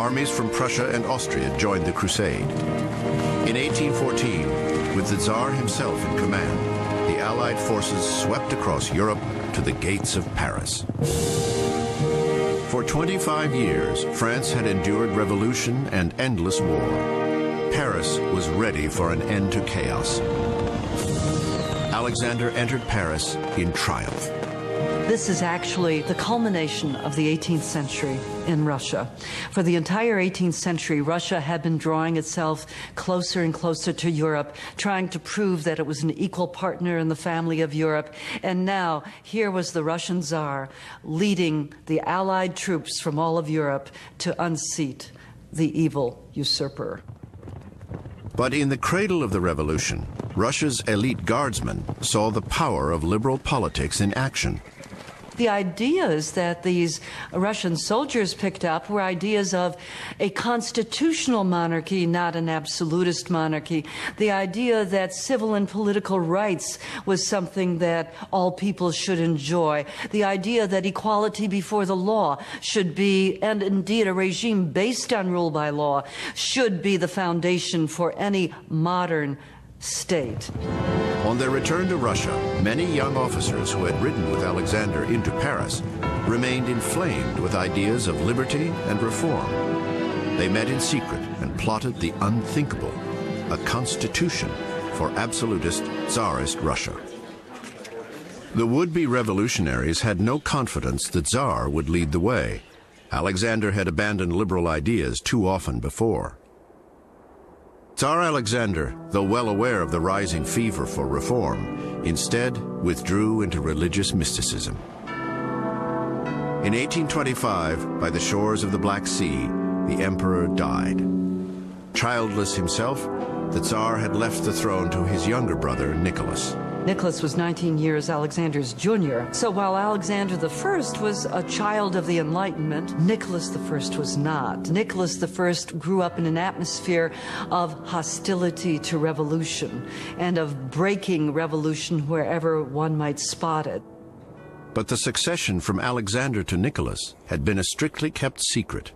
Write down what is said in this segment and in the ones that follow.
armies from Prussia and Austria joined the crusade. In 1814, with the Tsar himself in command, the Allied forces swept across Europe to the gates of Paris. For 25 years, France had endured revolution and endless war. Paris was ready for an end to chaos. Alexander entered Paris in triumph. This is actually the culmination of the 18th century in Russia. For the entire 18th century, Russia had been drawing itself closer and closer to Europe, trying to prove that it was an equal partner in the family of Europe. And now, here was the Russian Tsar leading the Allied troops from all of Europe to unseat the evil usurper. But in the cradle of the revolution, Russia's elite guardsmen saw the power of liberal politics in action. The ideas that these Russian soldiers picked up were ideas of a constitutional monarchy, not an absolutist monarchy. The idea that civil and political rights was something that all people should enjoy. The idea that equality before the law should be, and indeed a regime based on rule by law, should be the foundation for any modern state. On their return to Russia, many young officers who had ridden with Alexander into Paris remained inflamed with ideas of liberty and reform. They met in secret and plotted the unthinkable, a constitution for absolutist Tsarist Russia. The would-be revolutionaries had no confidence the Tsar would lead the way. Alexander had abandoned liberal ideas too often before. Tsar Alexander, though well aware of the rising fever for reform, instead withdrew into religious mysticism. In 1825, by the shores of the Black Sea, the emperor died. Childless himself, the Tsar had left the throne to his younger brother, Nicholas. Nicholas was 19 years Alexander's junior. So while Alexander I was a child of the Enlightenment, Nicholas I was not. Nicholas I grew up in an atmosphere of hostility to revolution and of breaking revolution wherever one might spot it. But the succession from Alexander to Nicholas had been a strictly kept secret.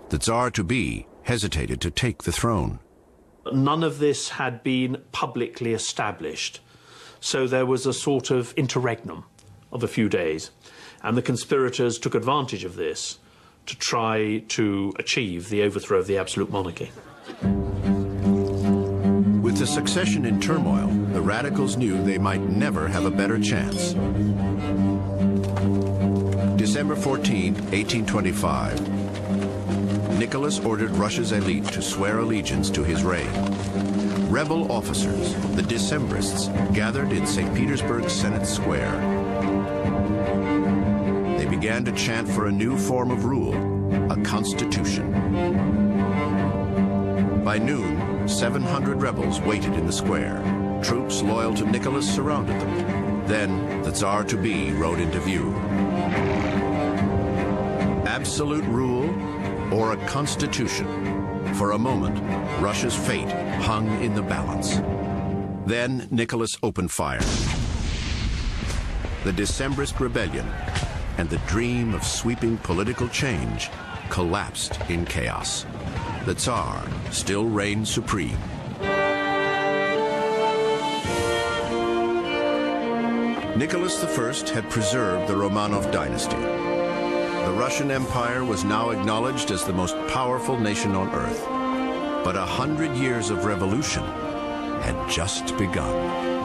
The Tsar-to-be hesitated to take the throne. None of this had been publicly established, so there was a sort of interregnum of a few days, and the conspirators took advantage of this to try to achieve the overthrow of the absolute monarchy. With the succession in turmoil, the radicals knew they might never have a better chance. December 14, 1825. Nicholas ordered Russia's elite to swear allegiance to his reign. Rebel officers, the Decembrists, gathered in St. Petersburg's Senate Square. They began to chant for a new form of rule, a constitution. By noon, 700 rebels waited in the square. Troops loyal to Nicholas surrounded them. Then the Tsar-to-be rode into view. Absolute rule or a constitution? For a moment, Russia's fate hung in the balance. Then Nicholas opened fire. The Decembrist rebellion and the dream of sweeping political change collapsed in chaos. The Tsar still reigned supreme. Nicholas I had preserved the Romanov dynasty. The Russian Empire was now acknowledged as the most powerful nation on earth. But 100 years of revolution had just begun.